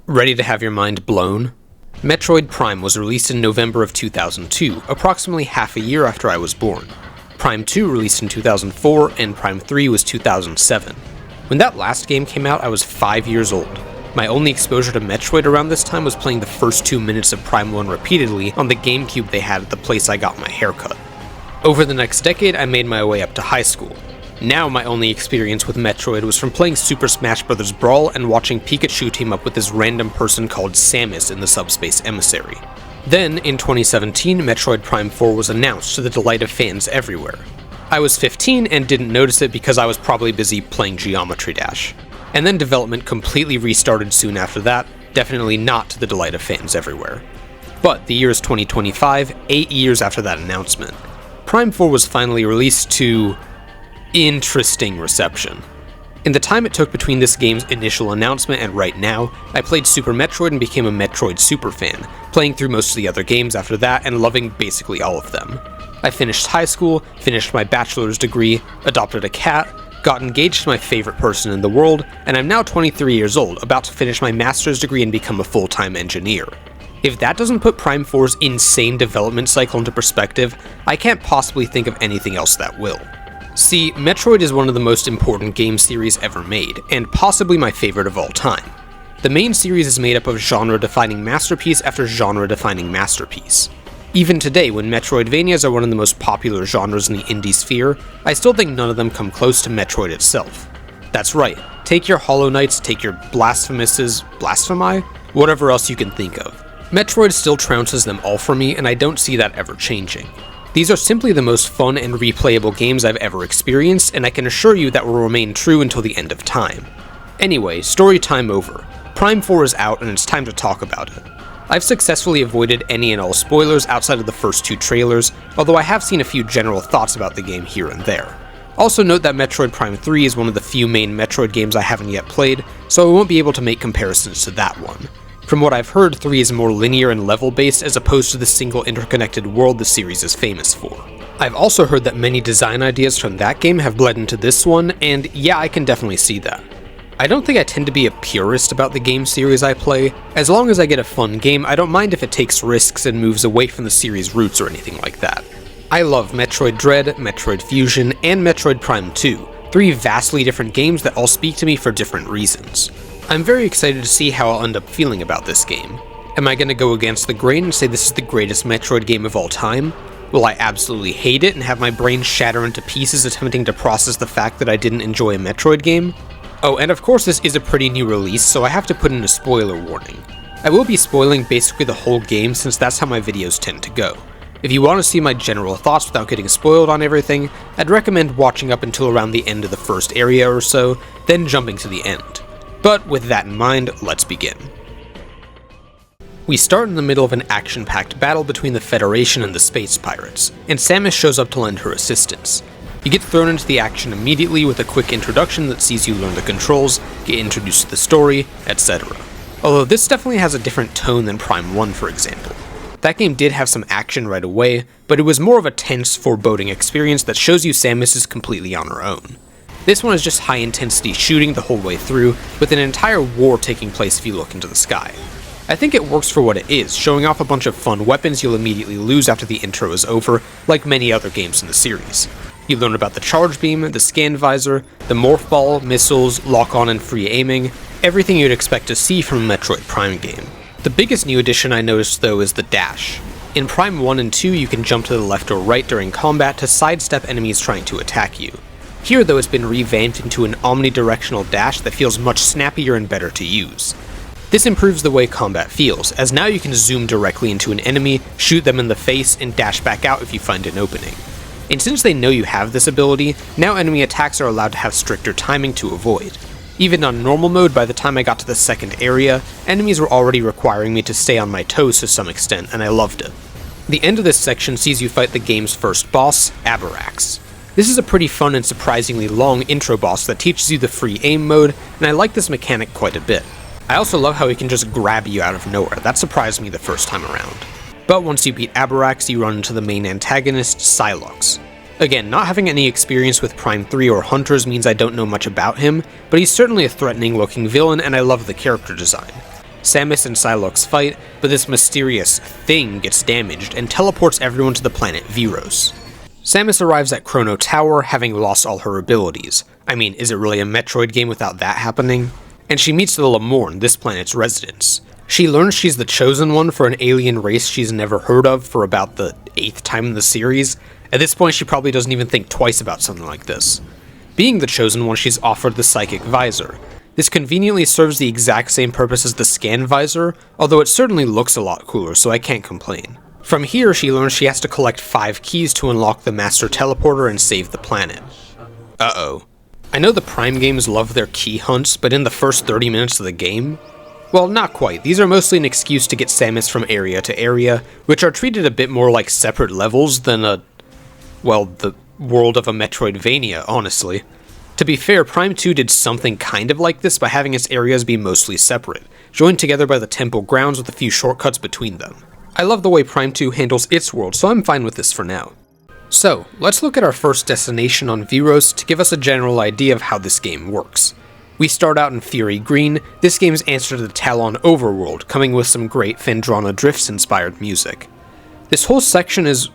Ready to have your mind blown? Metroid Prime was released in November of 2002, approximately half a year after I was born. Prime 2 released in 2004, and Prime 3 was 2007. When that last game came out, I was 5 years old. My only exposure to Metroid around this time was playing the first 2 minutes of Prime 1 repeatedly on the GameCube they had at the place I got my haircut. Over the next decade, I made my way up to high school. Now my only experience with Metroid was from playing Super Smash Bros. Brawl and watching Pikachu team up with this random person called Samus in the Subspace Emissary. Then, in 2017, Metroid Prime 4 was announced to the delight of fans everywhere. I was 15 and didn't notice it because I was probably busy playing Geometry Dash. And then development completely restarted soon after that, definitely not to the delight of fans everywhere. But the year is 2025, 8 years after that announcement. Prime 4 was finally released to interesting reception. In the time it took between this game's initial announcement and right now, I played Super Metroid and became a Metroid super fan, playing through most of the other games after that and loving basically all of them. I finished high school, finished my bachelor's degree, adopted a cat, got engaged to my favorite person in the world, and I'm now 23 years old, about to finish my master's degree and become a full-time engineer. If that doesn't put Prime 4's insane development cycle into perspective, I can't possibly think of anything else that will. See, Metroid is one of the most important game series ever made, and possibly my favorite of all time. The main series is made up of genre-defining masterpiece after genre-defining masterpiece. Even today, when Metroidvanias are one of the most popular genres in the indie sphere, I still think none of them come close to Metroid itself. That's right, take your Hollow Knights, take your Blasphemouses, Blasphemi? Whatever else you can think of. Metroid still trounces them all for me, and I don't see that ever changing. These are simply the most fun and replayable games I've ever experienced, and I can assure you that will remain true until the end of time. Anyway, story time over. Prime 4 is out and it's time to talk about it. I've successfully avoided any and all spoilers outside of the first 2 trailers, although I have seen a few general thoughts about the game here and there. Also note that Metroid Prime 3 is one of the few main Metroid games I haven't yet played, so I won't be able to make comparisons to that one. From what I've heard, 3 is more linear and level-based as opposed to the single interconnected world the series is famous for. I've also heard that many design ideas from that game have bled into this one, and yeah, I can definitely see that. I don't think I tend to be a purist about the game series I play. As long as I get a fun game, I don't mind if it takes risks and moves away from the series' roots or anything like that. I love Metroid Dread, Metroid Fusion, and Metroid Prime 2, 3 vastly different games that all speak to me for different reasons. I'm very excited to see how I'll end up feeling about this game. Am I going to go against the grain and say this is the greatest Metroid game of all time? Will I absolutely hate it and have my brain shatter into pieces attempting to process the fact that I didn't enjoy a Metroid game? Oh, and of course this is a pretty new release, so I have to put in a spoiler warning. I will be spoiling basically the whole game since that's how my videos tend to go. If you want to see my general thoughts without getting spoiled on everything, I'd recommend watching up until around the end of the first area or so, then jumping to the end. But with that in mind, let's begin. We start in the middle of an action-packed battle between the Federation and the Space Pirates, and Samus shows up to lend her assistance. You get thrown into the action immediately with a quick introduction that sees you learn the controls, get introduced to the story, etc. Although this definitely has a different tone than Prime 1, for example. That game did have some action right away, but it was more of a tense, foreboding experience that shows you Samus is completely on her own. This one is just high-intensity shooting the whole way through, with an entire war taking place if you look into the sky. I think it works for what it is, showing off a bunch of fun weapons you'll immediately lose after the intro is over, like many other games in the series. You learn about the charge beam, the scan visor, the morph ball, missiles, lock-on and free aiming, everything you'd expect to see from a Metroid Prime game. The biggest new addition I noticed though is the dash. In Prime 1 and 2 you can jump to the left or right during combat to sidestep enemies trying to attack you. Here though it's been revamped into an omnidirectional dash that feels much snappier and better to use. This improves the way combat feels, as now you can zoom directly into an enemy, shoot them in the face, and dash back out if you find an opening. And since they know you have this ability, now enemy attacks are allowed to have stricter timing to avoid. Even on normal mode, by the time I got to the second area, enemies were already requiring me to stay on my toes to some extent, and I loved it. The end of this section sees you fight the game's first boss, Abarax. This is a pretty fun and surprisingly long intro boss that teaches you the free aim mode, and I like this mechanic quite a bit. I also love how he can just grab you out of nowhere. That surprised me the first time around. But once you beat Abarax, you run into the main antagonist, Psylocke. Again, not having any experience with Prime 3 or Hunters means I don't know much about him, but he's certainly a threatening looking villain and I love the character design. Samus and Psylocke fight, but this mysterious thing gets damaged and teleports everyone to the planet Viros. Samus arrives at Chrono Tower, having lost all her abilities. I mean, is it really a Metroid game without that happening? And she meets the Lamorne, this planet's residents. She learns she's the chosen one for an alien race she's never heard of for about the 8th time in the series. At this point, she probably doesn't even think twice about something like this. Being the chosen one, she's offered the Psychic Visor. This conveniently serves the exact same purpose as the Scan Visor, although it certainly looks a lot cooler, so I can't complain. From here, she learns she has to collect 5 keys to unlock the Master Teleporter and save the planet. Uh-oh. I know the Prime games love their key hunts, but in the first 30 minutes of the game? Well, not quite. These are mostly an excuse to get Samus from area to area, which are treated a bit more like separate levels than the world of a Metroidvania, honestly. To be fair, Prime 2 did something kind of like this by having its areas be mostly separate, joined together by the temple grounds with a few shortcuts between them. I love the way Prime 2 handles its world, so I'm fine with this for now. So, let's look at our first destination on Viros to give us a general idea of how this game works. We start out in Fury Green, this game's answer to the Talon overworld, coming with some great Phendrana Drifts-inspired music. This whole section is,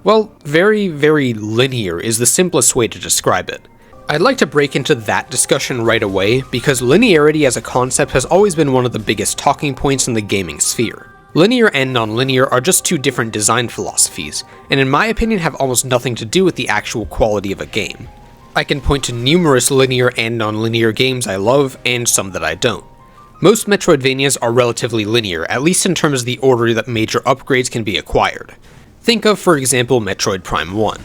well, very, very linear is the simplest way to describe it. I'd like to break into that discussion right away, because linearity as a concept has always been one of the biggest talking points in the gaming sphere. Linear and non-linear are just two different design philosophies, and in my opinion have almost nothing to do with the actual quality of a game. I can point to numerous linear and non-linear games I love, and some that I don't. Most Metroidvanias are relatively linear, at least in terms of the order that major upgrades can be acquired. Think of, for example, Metroid Prime 1.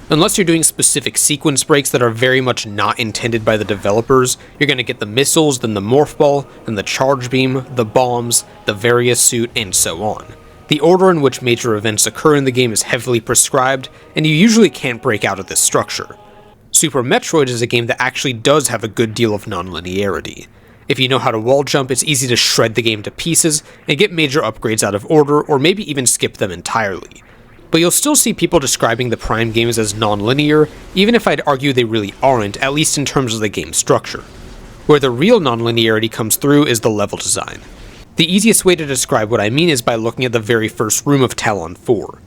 Unless you're doing specific sequence breaks that are very much not intended by the developers, you're going to get the missiles, then the morph ball, then the charge beam, the bombs, the Various suit, and so on. The order in which major events occur in the game is heavily prescribed, and you usually can't break out of this structure. Super Metroid is a game that actually does have a good deal of non-linearity. If you know how to wall jump, it's easy to shred the game to pieces and get major upgrades out of order, or maybe even skip them entirely. But you'll still see people describing the Prime games as non-linear, even if I'd argue they really aren't, at least in terms of the game structure. Where the real non-linearity comes through is the level design. The easiest way to describe what I mean is by looking at the very first room of Talon 4.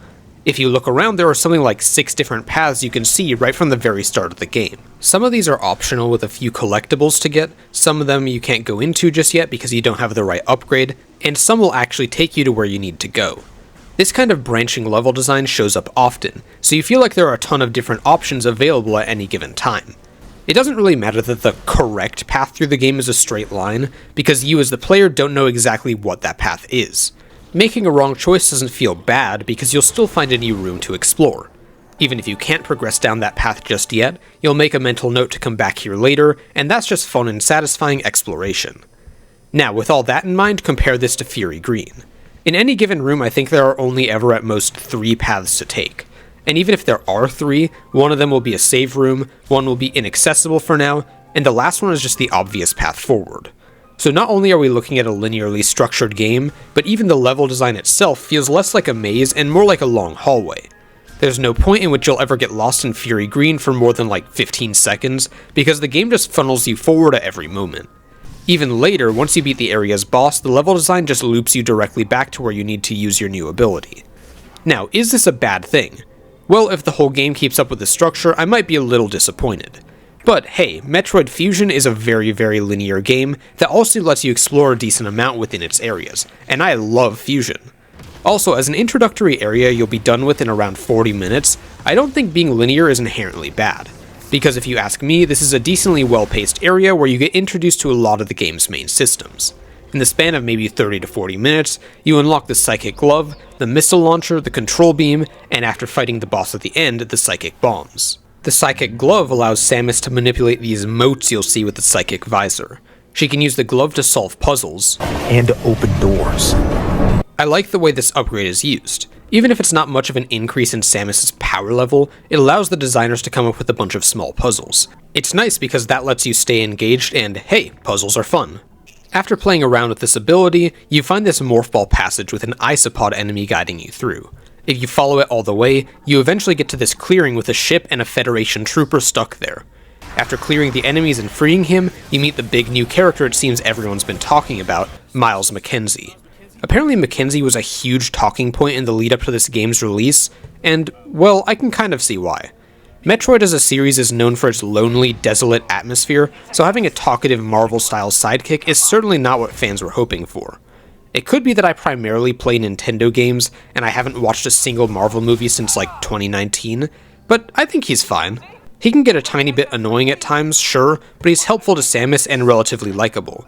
If you look around, there are something like 6 different paths you can see right from the very start of the game. Some of these are optional with a few collectibles to get, some of them you can't go into just yet because you don't have the right upgrade, and some will actually take you to where you need to go. This kind of branching level design shows up often, so you feel like there are a ton of different options available at any given time. It doesn't really matter that the correct path through the game is a straight line, because you as the player don't know exactly what that path is. Making a wrong choice doesn't feel bad, because you'll still find a new room to explore. Even if you can't progress down that path just yet, you'll make a mental note to come back here later, and that's just fun and satisfying exploration. Now, with all that in mind, compare this to Fury Green. In any given room, I think there are only ever at most 3 paths to take. And even if there are 3, one of them will be a save room, one will be inaccessible for now, and the last one is just the obvious path forward. So not only are we looking at a linearly structured game, but even the level design itself feels less like a maze and more like a long hallway. There's no point in which you'll ever get lost in Fury Green for more than like 15 seconds, because the game just funnels you forward at every moment. Even later, once you beat the area's boss, the level design just loops you directly back to where you need to use your new ability. Now, is this a bad thing? Well, if the whole game keeps up with the structure, I might be a little disappointed. But hey, Metroid Fusion is a very, very linear game that also lets you explore a decent amount within its areas, and I love Fusion. Also, as an introductory area you'll be done with in around 40 minutes, I don't think being linear is inherently bad. Because if you ask me, this is a decently well-paced area where you get introduced to a lot of the game's main systems. In the span of maybe 30 to 40 minutes, you unlock the Psychic Glove, the Missile Launcher, the Control Beam, and after fighting the boss at the end, the Psychic Bombs. The Psychic Glove allows Samus to manipulate these motes you'll see with the Psychic Visor. She can use the glove to solve puzzles and open doors. I like the way this upgrade is used. Even if it's not much of an increase in Samus's power level, it allows the designers to come up with a bunch of small puzzles. It's nice because that lets you stay engaged and, hey, puzzles are fun. After playing around with this ability, you find this Morph Ball passage with an Isopod enemy guiding you through. If you follow it all the way, you eventually get to this clearing with a ship and a Federation trooper stuck there. After clearing the enemies and freeing him, you meet the big new character it seems everyone's been talking about, Miles McKenzie. Apparently Mackenzie was a huge talking point in the lead up to this game's release, and, well, I can kind of see why. Metroid as a series is known for its lonely, desolate atmosphere, so having a talkative Marvel-style sidekick is certainly not what fans were hoping for. It could be that I primarily play Nintendo games, and I haven't watched a single Marvel movie since like 2019, but I think he's fine. He can get a tiny bit annoying at times, sure, but he's helpful to Samus and relatively likable.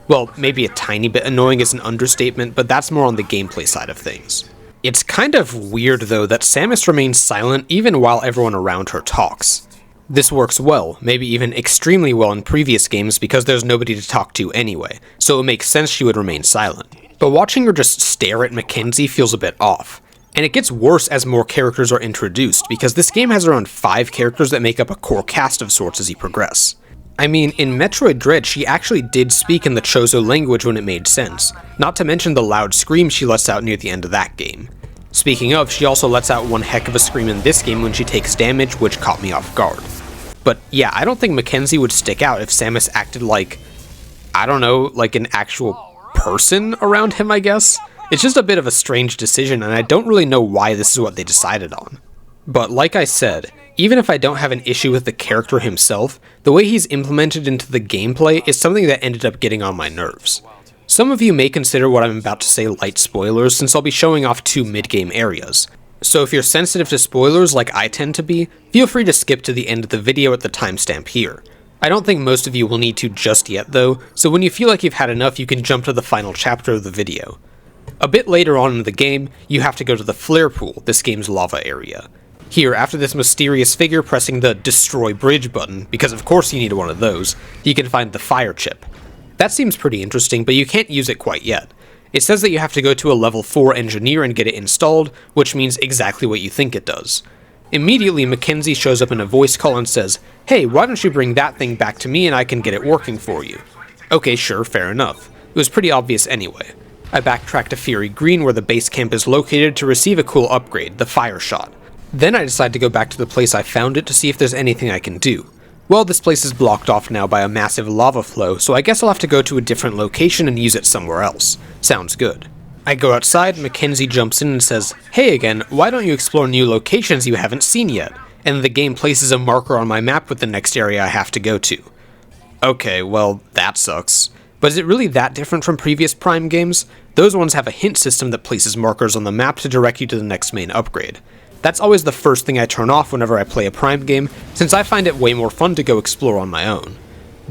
Well, maybe a tiny bit annoying is an understatement, but that's more on the gameplay side of things. It's kind of weird, though, that Samus remains silent even while everyone around her talks. This works well, maybe even extremely well in previous games because there's nobody to talk to anyway, so it makes sense she would remain silent. But watching her just stare at Mackenzie feels a bit off. And it gets worse as more characters are introduced, because this game has around 5 characters that make up a core cast of sorts as you progress. I mean, in Metroid Dread, she actually did speak in the Chozo language when it made sense, not to mention the loud scream she lets out near the end of that game. Speaking of, she also lets out one heck of a scream in this game when she takes damage, which caught me off guard. But yeah, I don't think Mackenzie would stick out if Samus acted like, I don't know, like an actual person around him, I guess? It's just a bit of a strange decision, and I don't really know why this is what they decided on. But like I said, even if I don't have an issue with the character himself, the way he's implemented into the gameplay is something that ended up getting on my nerves. Some of you may consider what I'm about to say light spoilers, since I'll be showing off 2 mid-game areas. So if you're sensitive to spoilers like I tend to be, feel free to skip to the end of the video at the timestamp here. I don't think most of you will need to just yet though, so when you feel like you've had enough you can jump to the final chapter of the video. A bit later on in the game, you have to go to the flare pool, this game's lava area. Here, after this mysterious figure pressing the Destroy Bridge button, because of course you need one of those, you can find the fire chip. That seems pretty interesting, but you can't use it quite yet. It says that you have to go to a level 4 engineer and get it installed, which means exactly what you think it does. Immediately, Mackenzie shows up in a voice call and says, "Hey, why don't you bring that thing back to me and I can get it working for you?" Okay, sure, fair enough. It was pretty obvious anyway. I backtrack to Fury Green where the base camp is located to receive a cool upgrade, the Fire Shot. Then I decide to go back to the place I found it to see if there's anything I can do. Well, this place is blocked off now by a massive lava flow, so I guess I'll have to go to a different location and use it somewhere else. Sounds good. I go outside, Mackenzie jumps in and says, "Hey again, why don't you explore new locations you haven't seen yet?" And the game places a marker on my map with the next area I have to go to. Okay, well, that sucks. But is it really that different from previous Prime games? Those ones have a hint system that places markers on the map to direct you to the next main upgrade. That's always the first thing I turn off whenever I play a Prime game, since I find it way more fun to go explore on my own.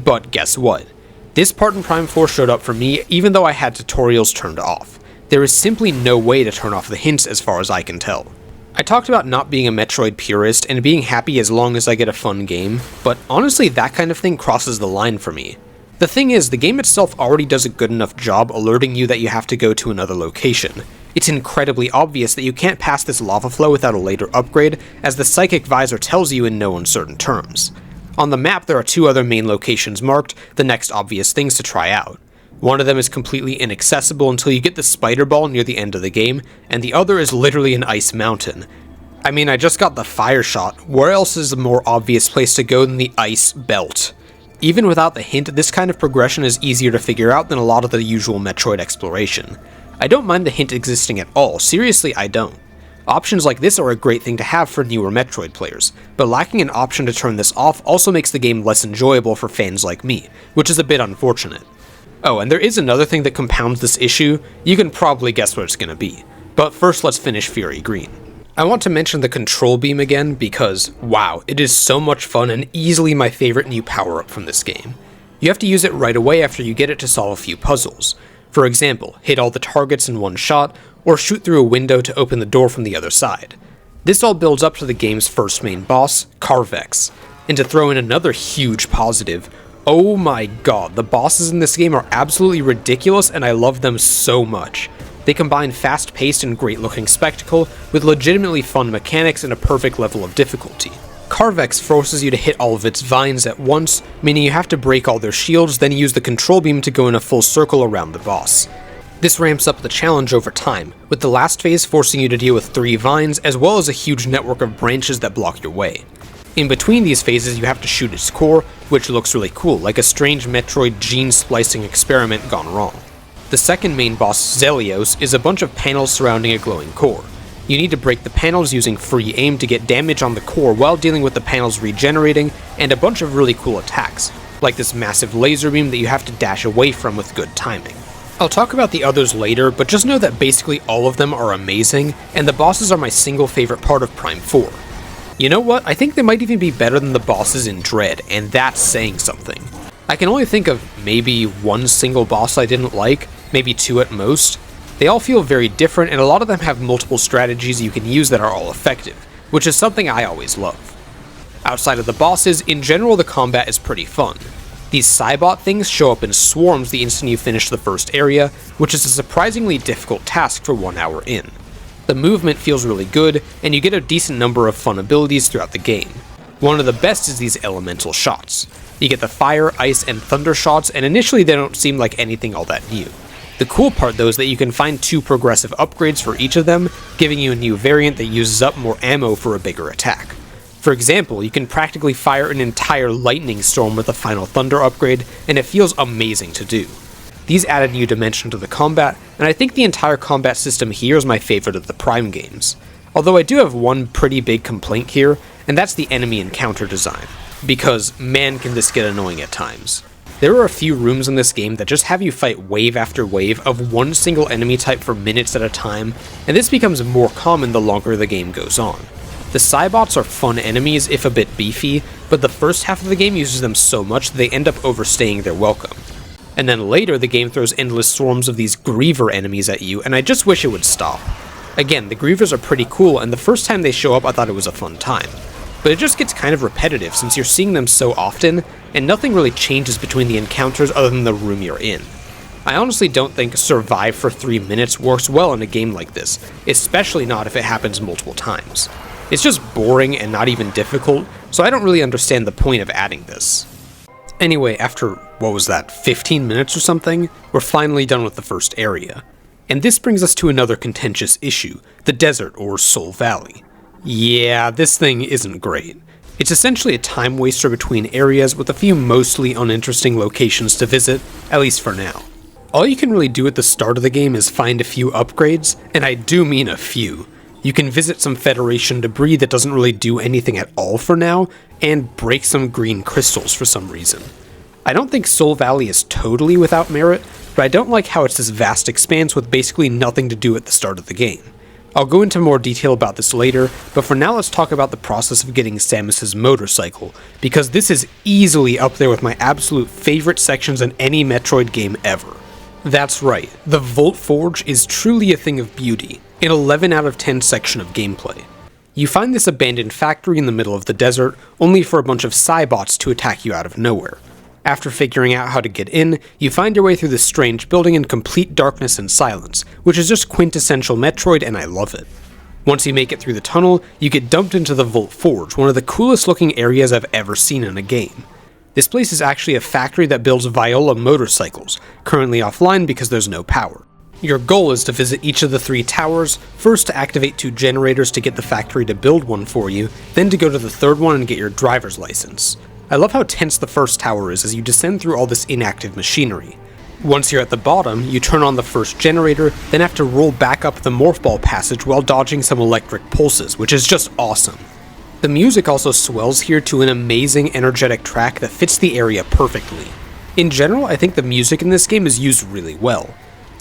But guess what? This part in Prime 4 showed up for me even though I had tutorials turned off. There is simply no way to turn off the hints as far as I can tell. I talked about not being a Metroid purist and being happy as long as I get a fun game, but honestly that kind of thing crosses the line for me. The thing is, the game itself already does a good enough job alerting you that you have to go to another location. It's incredibly obvious that you can't pass this lava flow without a later upgrade, as the psychic visor tells you in no uncertain terms. On the map there are 2 other main locations marked, the next obvious things to try out. One of them is completely inaccessible until you get the spider ball near the end of the game, and the other is literally an ice mountain. I mean, I just got the fire shot, where else is a more obvious place to go than the ice belt? Even without the hint, this kind of progression is easier to figure out than a lot of the usual Metroid exploration. I don't mind the hint existing at all, seriously I don't. Options like this are a great thing to have for newer Metroid players, but lacking an option to turn this off also makes the game less enjoyable for fans like me, which is a bit unfortunate. Oh, and there is another thing that compounds this issue. You can probably guess what it's gonna be. But first let's finish Fury Green. I want to mention the control beam again because, wow, it is so much fun and easily my favorite new power-up from this game. You have to use it right away after you get it to solve a few puzzles. For example, hit all the targets in one shot, or shoot through a window to open the door from the other side. This all builds up to the game's first main boss, Carvex. And to throw in another huge positive, oh my god, the bosses in this game are absolutely ridiculous and I love them so much. They combine fast-paced and great-looking spectacle with legitimately fun mechanics and a perfect level of difficulty. Carvex forces you to hit all of its vines at once, meaning you have to break all their shields, then use the control beam to go in a full circle around the boss. This ramps up the challenge over time, with the last phase forcing you to deal with 3 vines as well as a huge network of branches that block your way. In between these phases, you have to shoot its core, which looks really cool, like a strange Metroid gene-splicing experiment gone wrong. The second main boss, Zelios, is a bunch of panels surrounding a glowing core. You need to break the panels using free aim to get damage on the core while dealing with the panels regenerating, and a bunch of really cool attacks, like this massive laser beam that you have to dash away from with good timing. I'll talk about the others later, but just know that basically all of them are amazing, and the bosses are my single favorite part of Prime 4. You know what, I think they might even be better than the bosses in Dread, and that's saying something. I can only think of maybe one single boss I didn't like, maybe two at most. They all feel very different, and a lot of them have multiple strategies you can use that are all effective, which is something I always love. Outside of the bosses, in general the combat is pretty fun. These Cybot things show up in swarms the instant you finish the first area, which is a surprisingly difficult task for 1 hour in. The movement feels really good, and you get a decent number of fun abilities throughout the game. One of the best is these elemental shots. You get the fire, ice, and thunder shots, and initially they don't seem like anything all that new. The cool part though is that you can find 2 progressive upgrades for each of them, giving you a new variant that uses up more ammo for a bigger attack. For example, you can practically fire an entire lightning storm with the final thunder upgrade, and it feels amazing to do. These add a new dimension to the combat, and I think the entire combat system here is my favorite of the Prime games. Although I do have one pretty big complaint here, and that's the enemy encounter design, because man can this get annoying at times. There are a few rooms in this game that just have you fight wave after wave of one single enemy type for minutes at a time, and this becomes more common the longer the game goes on. The Cybots are fun enemies if a bit beefy, but the first half of the game uses them so much that they end up overstaying their welcome. And then later the game throws endless swarms of these Griever enemies at you, and I just wish it would stop. Again, the Grievers are pretty cool, and the first time they show up I thought it was a fun time. But it just gets kind of repetitive since you're seeing them so often, and nothing really changes between the encounters other than the room you're in. I honestly don't think survive for 3 minutes works well in a game like this, especially not if it happens multiple times. It's just boring and not even difficult, so I don't really understand the point of adding this. Anyway, after, 15 minutes or something, we're finally done with the first area. And this brings us to another contentious issue, the desert or Soul Valley. Yeah, this thing isn't great. It's essentially a time waster between areas with a few mostly uninteresting locations to visit, at least for now. All you can really do at the start of the game is find a few upgrades, and I do mean a few. You can visit some Federation debris that doesn't really do anything at all for now, and break some green crystals for some reason. I don't think Soul Valley is totally without merit, but I don't like how it's this vast expanse with basically nothing to do at the start of the game. I'll go into more detail about this later, but for now let's talk about the process of getting Samus's motorcycle, because this is easily up there with my absolute favorite sections in any Metroid game ever. That's right, the Volt Forge is truly a thing of beauty, an 11 out of 10 section of gameplay. You find this abandoned factory in the middle of the desert, only for a bunch of Cybots to attack you out of nowhere. After figuring out how to get in, you find your way through this strange building in complete darkness and silence, which is just quintessential Metroid and I love it. Once you make it through the tunnel, you get dumped into the Volt Forge, one of the coolest looking areas I've ever seen in a game. This place is actually a factory that builds Viola motorcycles, currently offline because there's no power. Your goal is to visit each of the 3 towers, first to activate 2 generators to get the factory to build one for you, then to go to the 3rd one and get your driver's license. I love how tense the first tower is as you descend through all this inactive machinery. Once you're at the bottom, you turn on the first generator, then have to roll back up the Morph Ball passage while dodging some electric pulses, which is just awesome. The music also swells here to an amazing energetic track that fits the area perfectly. In general, I think the music in this game is used really well.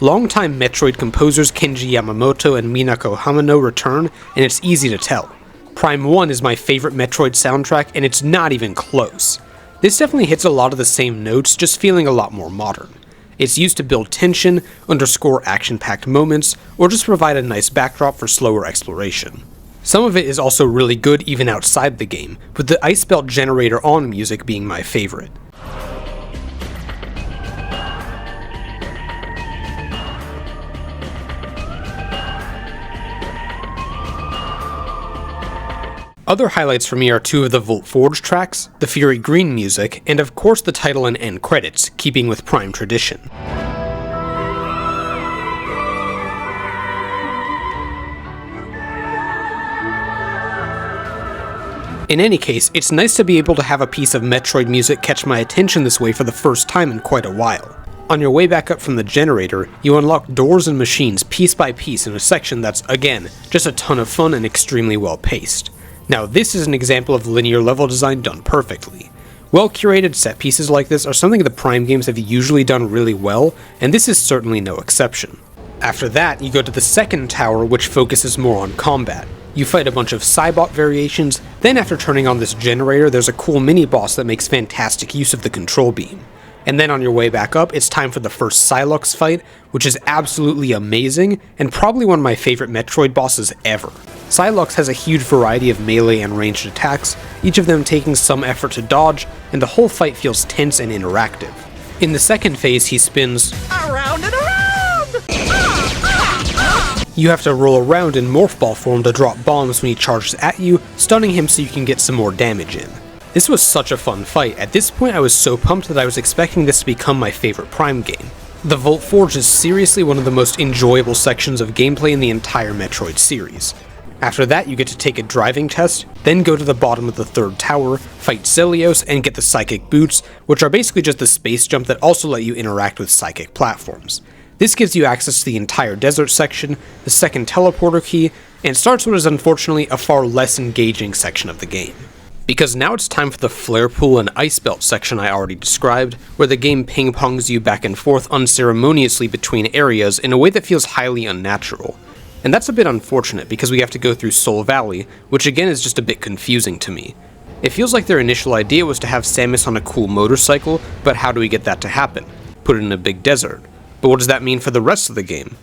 Longtime Metroid composers Kenji Yamamoto and Minako Hamano return, and it's easy to tell. Prime 1 is my favorite Metroid soundtrack, and it's not even close. This definitely hits a lot of the same notes, just feeling a lot more modern. It's used to build tension, underscore action-packed moments, or just provide a nice backdrop for slower exploration. Some of it is also really good even outside the game, with the Ice Belt Generator On music being my favorite. Other highlights for me are 2 of the Volt Forge tracks, the Fury Green music, and of course the title and end credits, keeping with Prime tradition. In any case, it's nice to be able to have a piece of Metroid music catch my attention this way for the first time in quite a while. On your way back up from the generator, you unlock doors and machines piece by piece in a section that's, again, just a ton of fun and extremely well paced. Now this is an example of linear level design done perfectly. Well-curated set pieces like this are something the Prime games have usually done really well, and this is certainly no exception. After that, you go to the second tower, which focuses more on combat. You fight a bunch of Cybot variations, then after turning on this generator, there's a cool mini-boss that makes fantastic use of the control beam. And then on your way back up, it's time for the first Psylocke fight, which is absolutely amazing, and probably one of my favorite Metroid bosses ever. Psylocke has a huge variety of melee and ranged attacks, each of them taking some effort to dodge, and the whole fight feels tense and interactive. In the second phase, he spins around and around! You have to roll around in Morph Ball form to drop bombs when he charges at you, stunning him so you can get some more damage in. This was such a fun fight. At this point I was so pumped that I was expecting this to become my favorite Prime game. The Volt Forge is seriously one of the most enjoyable sections of gameplay in the entire Metroid series. After that you get to take a driving test, then go to the bottom of the third tower, fight Celios, and get the Psychic Boots, which are basically just the space jump that also let you interact with psychic platforms. This gives you access to the entire desert section, the second teleporter key, and starts what is unfortunately a far less engaging section of the game. Because now it's time for the Flare Pool and Ice Belt section I already described, where the game ping-pongs you back and forth unceremoniously between areas in a way that feels highly unnatural. And that's a bit unfortunate because we have to go through Soul Valley, which again is just a bit confusing to me. It feels like their initial idea was to have Samus on a cool motorcycle, but how do we get that to happen? Put it in a big desert. But what does that mean for the rest of the game?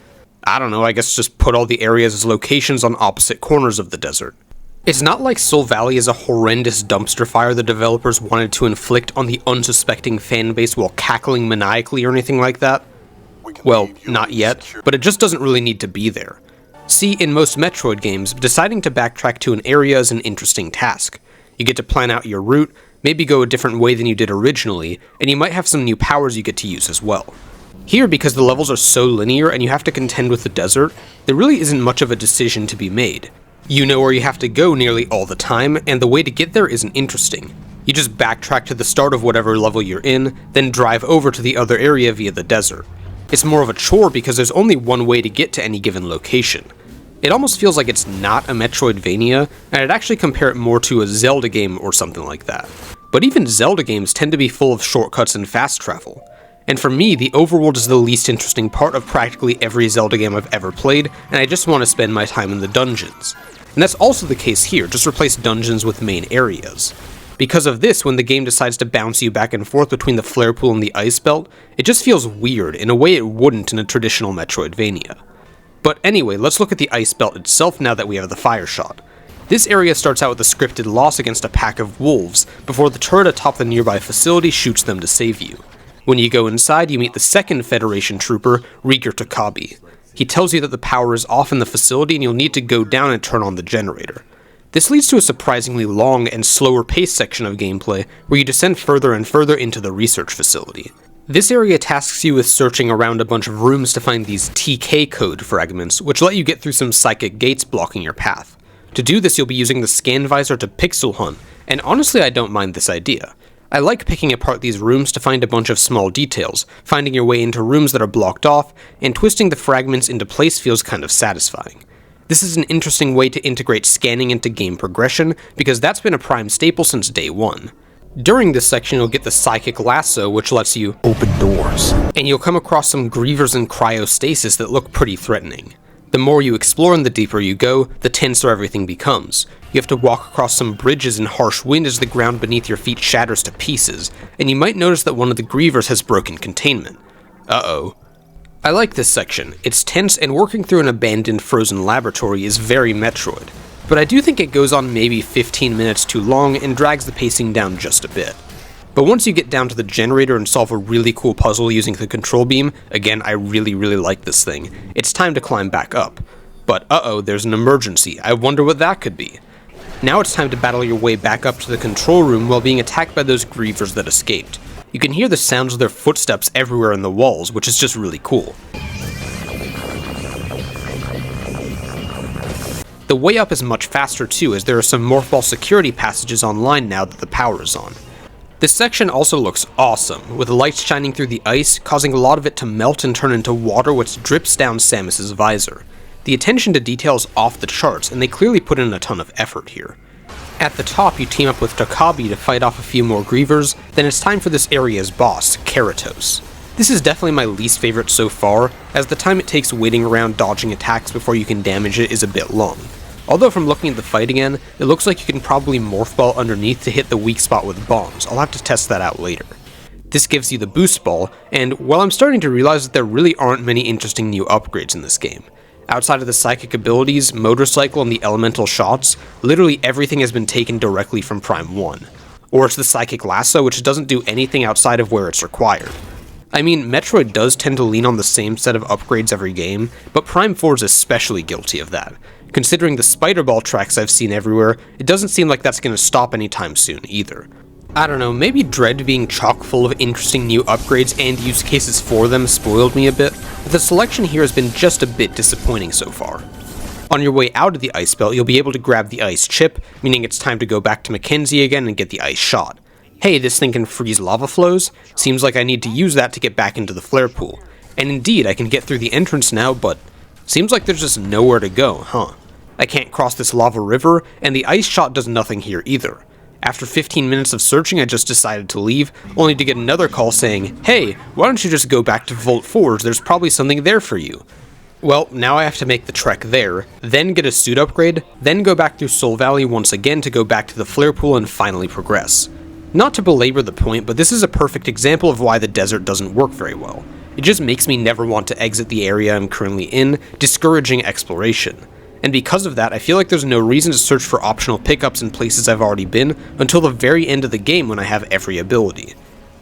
I don't know, I guess just put all the areas as locations on opposite corners of the desert. It's not like Soul Valley is a horrendous dumpster fire the developers wanted to inflict on the unsuspecting fanbase while cackling maniacally or anything like that. Well, not yet, but it just doesn't really need to be there. See, in most Metroid games, deciding to backtrack to an area is an interesting task. You get to plan out your route, maybe go a different way than you did originally, and you might have some new powers you get to use as well. Here, because the levels are so linear and you have to contend with the desert, there really isn't much of a decision to be made. You know where you have to go nearly all the time, and the way to get there isn't interesting. You just backtrack to the start of whatever level you're in, then drive over to the other area via the desert. It's more of a chore because there's only one way to get to any given location. It almost feels like it's not a Metroidvania, and I'd actually compare it more to a Zelda game or something like that. But even Zelda games tend to be full of shortcuts and fast travel. And for me, the overworld is the least interesting part of practically every Zelda game I've ever played, and I just want to spend my time in the dungeons. And that's also the case here, just replace dungeons with main areas. Because of this, when the game decides to bounce you back and forth between the Flare Pool and the Ice Belt, it just feels weird in a way it wouldn't in a traditional Metroidvania. But anyway, let's look at the Ice Belt itself now that we have the Fire Shot. This area starts out with a scripted loss against a pack of wolves, before the turret atop the nearby facility shoots them to save you. When you go inside, you meet the second Federation trooper, Rieger Takabi. He tells you that the power is off in the facility and you'll need to go down and turn on the generator. This leads to a surprisingly long and slower paced section of gameplay where you descend further and further into the research facility. This area tasks you with searching around a bunch of rooms to find these TK code fragments, which let you get through some psychic gates blocking your path. To do this, you'll be using the scan visor to pixel hunt, and honestly I don't mind this idea. I like picking apart these rooms to find a bunch of small details, finding your way into rooms that are blocked off, and twisting the fragments into place feels kind of satisfying. This is an interesting way to integrate scanning into game progression, because that's been a Prime staple since day one. During this section you'll get the Psychic Lasso, which lets you open doors, and you'll come across some Grievers in cryostasis that look pretty threatening. The more you explore and the deeper you go, the tenser everything becomes. You have to walk across some bridges in harsh wind as the ground beneath your feet shatters to pieces, and you might notice that one of the Grievers has broken containment. Uh-oh. I like this section. It's tense, and working through an abandoned frozen laboratory is very Metroid, but I do think it goes on maybe 15 minutes too long and drags the pacing down just a bit. But once you get down to the generator and solve a really cool puzzle using the control beam, again, I really like this thing, it's time to climb back up. But uh-oh, there's an emergency. I wonder what that could be. Now it's time to battle your way back up to the control room while being attacked by those Grievers that escaped. You can hear the sounds of their footsteps everywhere in the walls, which is just really cool. The way up is much faster too, as there are some Morph Ball security passages online now that the power is on. This section also looks awesome, with lights shining through the ice, causing a lot of it to melt and turn into water which drips down Samus's visor. The attention to detail is off the charts, and they clearly put in a ton of effort here. At the top, you team up with Takabi to fight off a few more Grievers, then it's time for this area's boss, Keratos. This is definitely my least favorite so far, as the time it takes waiting around dodging attacks before you can damage it is a bit long. Although from looking at the fight again, it looks like you can probably Morph Ball underneath to hit the weak spot with bombs. I'll have to test that out later. This gives you the Boost Ball, and while I'm starting to realize that there really aren't many interesting new upgrades in this game. Outside of the psychic abilities, motorcycle, and the elemental shots, literally everything has been taken directly from Prime 1. Or it's the psychic lasso, which doesn't do anything outside of where it's required. I mean, Metroid does tend to lean on the same set of upgrades every game, but Prime 4 is especially guilty of that. Considering the Spider Ball tracks I've seen everywhere, it doesn't seem like that's going to stop anytime soon either. I don't know, maybe Dread being chock full of interesting new upgrades and use cases for them spoiled me a bit, but the selection here has been just a bit disappointing so far. On your way out of the ice belt, you'll be able to grab the ice chip, meaning it's time to go back to Mackenzie again and get the ice shot. Hey, this thing can freeze lava flows? Seems like I need to use that to get back into the flare pool. And indeed, I can get through the entrance now, but seems like there's just nowhere to go, huh? I can't cross this lava river, and the ice shot does nothing here either. After 15 minutes of searching, I just decided to leave, only to get another call saying, hey, why don't you just go back to Vault Forge, there's probably something there for you. Well, now I have to make the trek there, then get a suit upgrade, then go back through Soul Valley once again to go back to the flare pool and finally progress. Not to belabor the point, but this is a perfect example of why the desert doesn't work very well. It just makes me never want to exit the area I'm currently in, discouraging exploration. And because of that, I feel like there's no reason to search for optional pickups in places I've already been until the very end of the game when I have every ability.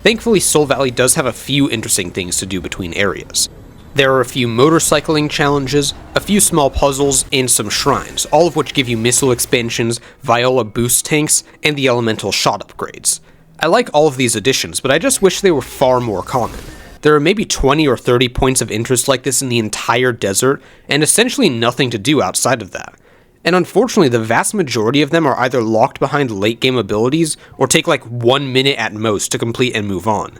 Thankfully, Soul Valley does have a few interesting things to do between areas. There are a few motorcycling challenges, a few small puzzles, and some shrines, all of which give you missile expansions, Viola boost tanks, and the elemental shot upgrades. I like all of these additions, but I just wish they were far more common. There are maybe 20 or 30 points of interest like this in the entire desert, and essentially nothing to do outside of that. And unfortunately, the vast majority of them are either locked behind late game abilities, or take like 1 minute at most to complete and move on.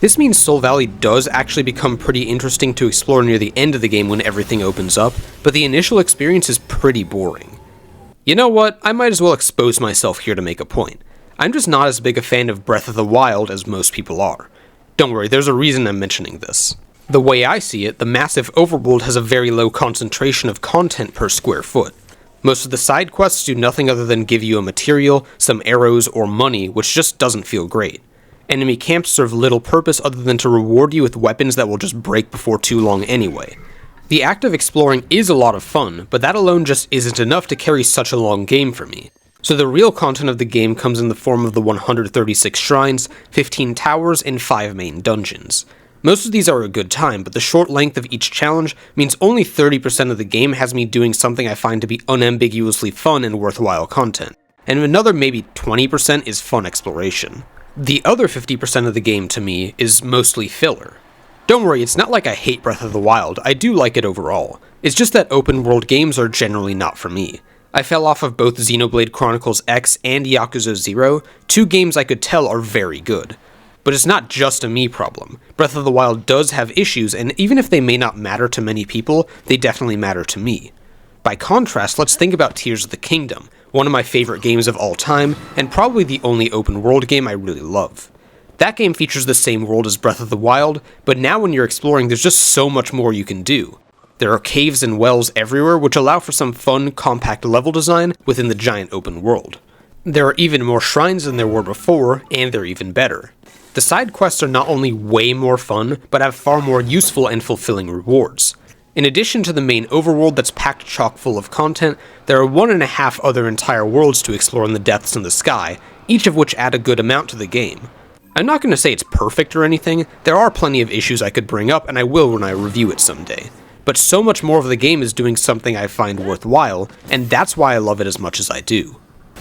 This means Soul Valley does actually become pretty interesting to explore near the end of the game when everything opens up, but the initial experience is pretty boring. You know what, I might as well expose myself here to make a point. I'm just not as big a fan of Breath of the Wild as most people are. Don't worry, there's a reason I'm mentioning this. The way I see it, the massive overworld has a very low concentration of content per square foot. Most of the side quests do nothing other than give you a material, some arrows, or money, which just doesn't feel great. Enemy camps serve little purpose other than to reward you with weapons that will just break before too long anyway. The act of exploring is a lot of fun, but that alone just isn't enough to carry such a long game for me. So the real content of the game comes in the form of the 136 shrines, 15 towers, and 5 main dungeons. Most of these are a good time, but the short length of each challenge means only 30% of the game has me doing something I find to be unambiguously fun and worthwhile content, and another maybe 20% is fun exploration. The other 50% of the game, to me, is mostly filler. Don't worry, it's not like I hate Breath of the Wild, I do like it overall. It's just that open world games are generally not for me. I fell off of both Xenoblade Chronicles X and Yakuza 0, two games I could tell are very good. But it's not just a me problem. Breath of the Wild does have issues, and even if they may not matter to many people, they definitely matter to me. By contrast, let's think about Tears of the Kingdom, one of my favorite games of all time, and probably the only open world game I really love. That game features the same world as Breath of the Wild, but now when you're exploring there's just so much more you can do. There are caves and wells everywhere which allow for some fun, compact level design within the giant open world. There are even more shrines than there were before, and they're even better. The side quests are not only way more fun, but have far more useful and fulfilling rewards. In addition to the main overworld that's packed chock full of content, there are 1.5 other entire worlds to explore in the depths in the sky, each of which add a good amount to the game. I'm not going to say it's perfect or anything, there are plenty of issues I could bring up, and I will when I review it someday. But so much more of the game is doing something I find worthwhile, and that's why I love it as much as I do.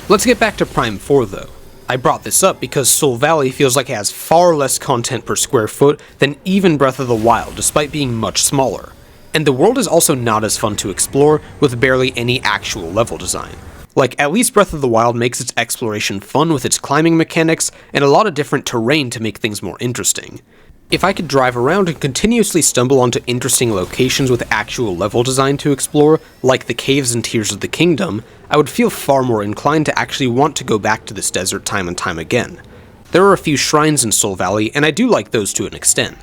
Let's get back to Prime 4 though. I brought this up because Soul Valley feels like it has far less content per square foot than even Breath of the Wild, despite being much smaller. And the world is also not as fun to explore, with barely any actual level design. Like, at least Breath of the Wild makes its exploration fun with its climbing mechanics, and a lot of different terrain to make things more interesting. If I could drive around and continuously stumble onto interesting locations with actual level design to explore, like the caves and Tears of the Kingdom, I would feel far more inclined to actually want to go back to this desert time and time again. There are a few shrines in Soul Valley, and I do like those to an extent.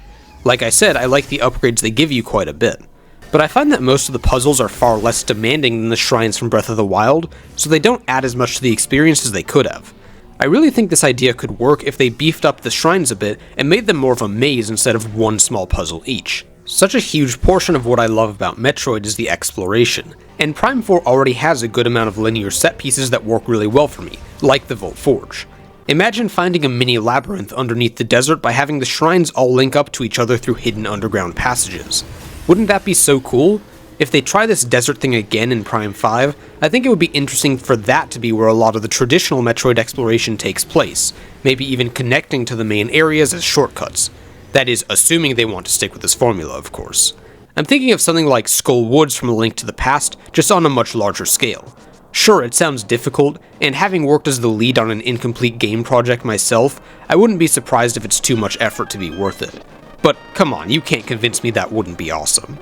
Like I said, I like the upgrades they give you quite a bit. But I find that most of the puzzles are far less demanding than the shrines from Breath of the Wild, so they don't add as much to the experience as they could have. I really think this idea could work if they beefed up the shrines a bit and made them more of a maze instead of one small puzzle each. Such a huge portion of what I love about Metroid is the exploration, and Prime 4 already has a good amount of linear set pieces that work really well for me, like the Vault Forge. Imagine finding a mini labyrinth underneath the desert by having the shrines all link up to each other through hidden underground passages. Wouldn't that be so cool? If they try this desert thing again in Prime 5, I think it would be interesting for that to be where a lot of the traditional Metroid exploration takes place, maybe even connecting to the main areas as shortcuts. That is, assuming they want to stick with this formula, of course. I'm thinking of something like Skull Woods from A Link to the Past, just on a much larger scale. Sure, it sounds difficult, and having worked as the lead on an incomplete game project myself, I wouldn't be surprised if it's too much effort to be worth it. But come on, you can't convince me that wouldn't be awesome.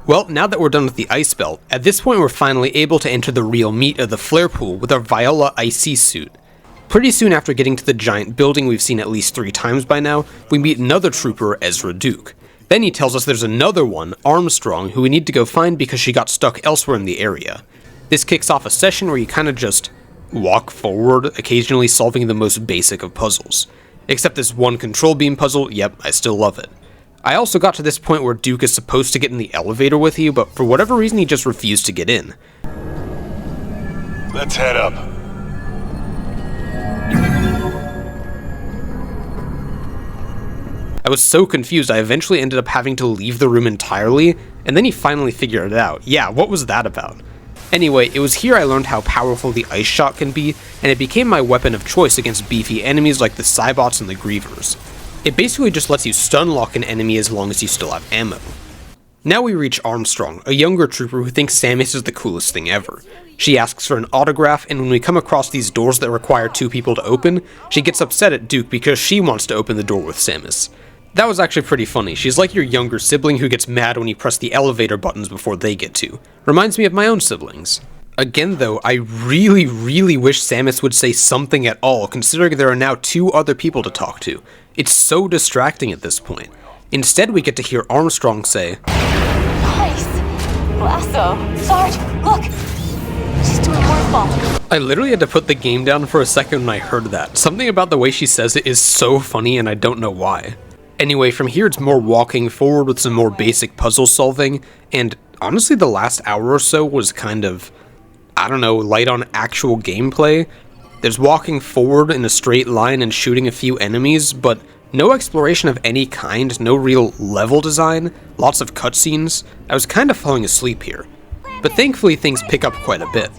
Well, now that we're done with the ice belt, at this point we're finally able to enter the real meat of the flare pool with our Viola Icy suit. Pretty soon after getting to the giant building we've seen at least 3 times by now, we meet another trooper, Ezra Duke. Then he tells us there's another one, Armstrong, who we need to go find because she got stuck elsewhere in the area. This kicks off a session where you kinda just walk forward, occasionally solving the most basic of puzzles. Except this one control beam puzzle, yep, I still love it. I also got to this point where Duke is supposed to get in the elevator with you, but for whatever reason he just refused to get in. Let's head up. I was so confused I eventually ended up having to leave the room entirely, and then he finally figured it out. Yeah, what was that about? Anyway, it was here I learned how powerful the ice shot can be, and it became my weapon of choice against beefy enemies like the Cybots and the Grievers. It basically just lets you stun lock an enemy as long as you still have ammo. Now we reach Armstrong, a younger trooper who thinks Samus is the coolest thing ever. She asks for an autograph, and when we come across these doors that require 2 people to open, she gets upset at Duke because she wants to open the door with Samus. That was actually pretty funny. She's like your younger sibling who gets mad when you press the elevator buttons before they get to. Reminds me of my own siblings. Again though, I really wish Samus would say something at all, considering there are now 2 other people to talk to. It's so distracting at this point. Instead we get to hear Armstrong say, Nice! Lasso! Sarge, look! She's doing horseball. I literally had to put the game down for a second when I heard that. Something about the way she says it is so funny and I don't know why. Anyway, from here it's more walking forward with some more basic puzzle solving, and honestly the last hour or so was kind of, I don't know, light on actual gameplay. There's walking forward in a straight line and shooting a few enemies, but no exploration of any kind, no real level design, lots of cutscenes. I was kind of falling asleep here. But thankfully things pick up quite a bit.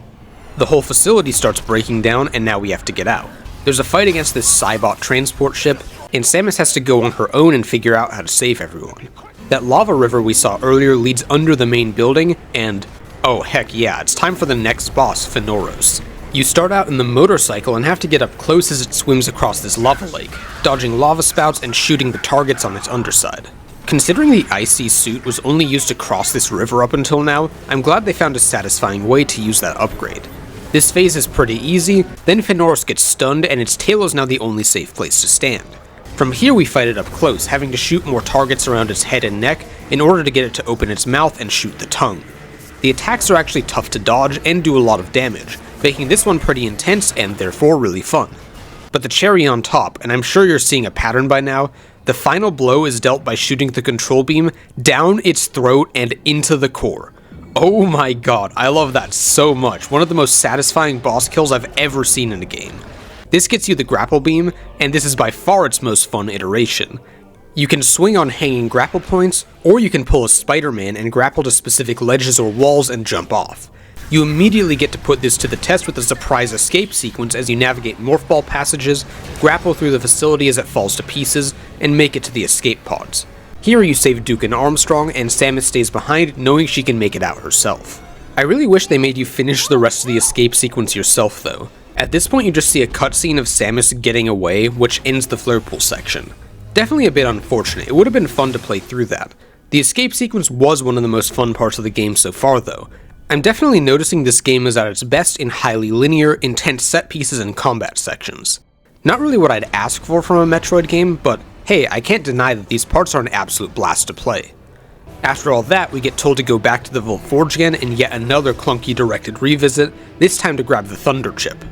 The whole facility starts breaking down and now we have to get out. There's a fight against this Cybot transport ship, and Samus has to go on her own and figure out how to save everyone. That lava river we saw earlier leads under the main building, and oh heck yeah, it's time for the next boss, Fenoros. You start out in the motorcycle and have to get up close as it swims across this lava lake, dodging lava spouts and shooting the targets on its underside. Considering the icy suit was only used to cross this river up until now, I'm glad they found a satisfying way to use that upgrade. This phase is pretty easy, then Fenoros gets stunned and its tail is now the only safe place to stand. From here we fight it up close, having to shoot more targets around its head and neck in order to get it to open its mouth and shoot the tongue. The attacks are actually tough to dodge and do a lot of damage, making this one pretty intense and therefore really fun. But the cherry on top, and I'm sure you're seeing a pattern by now, the final blow is dealt by shooting the control beam down its throat and into the core. Oh my god, I love that so much, one of the most satisfying boss kills I've ever seen in a game. This gets you the grapple beam, and this is by far its most fun iteration. You can swing on hanging grapple points, or you can pull a Spider-Man and grapple to specific ledges or walls and jump off. You immediately get to put this to the test with a surprise escape sequence as you navigate morph ball passages, grapple through the facility as it falls to pieces, and make it to the escape pods. Here you save Duke and Armstrong, and Samus stays behind, knowing she can make it out herself. I really wish they made you finish the rest of the escape sequence yourself though. At this point you just see a cutscene of Samus getting away, which ends the flare pool section. Definitely a bit unfortunate, it would have been fun to play through that. The escape sequence was one of the most fun parts of the game so far though. I'm definitely noticing this game is at its best in highly linear, intense set pieces and combat sections. Not really what I'd ask for from a Metroid game, but hey, I can't deny that these parts are an absolute blast to play. After all that, we get told to go back to the Volforge again in yet another clunky directed revisit, this time to grab the Thunder Chip.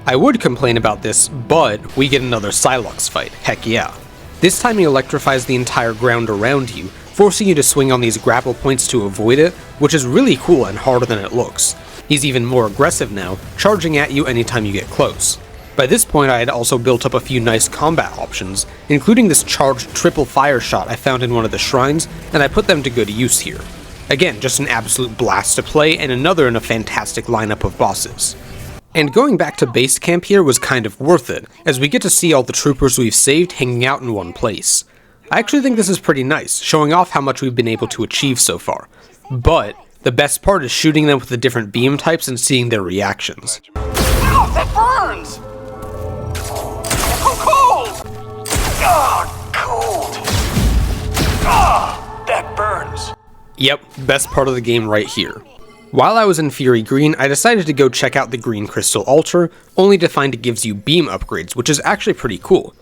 I would complain about this, but we get another Psylocke fight, heck yeah. This time he electrifies the entire ground around you, forcing you to swing on these grapple points to avoid it, which is really cool and harder than it looks. He's even more aggressive now, charging at you anytime you get close. By this point I had also built up a few nice combat options, including this charged triple fire shot I found in one of the shrines, and I put them to good use here. Again, just an absolute blast to play, and another in a fantastic lineup of bosses. And going back to base camp here was kind of worth it, as we get to see all the troopers we've saved hanging out in one place. I actually think this is pretty nice, showing off how much we've been able to achieve so far. But the best part is shooting them with the different beam types and seeing their reactions. Ow, that burns! Cold! Cold! That burns! Yep, best part of the game right here. While I was in Fury Green, I decided to go check out the Green Crystal Altar, only to find it gives you beam upgrades, which is actually pretty cool.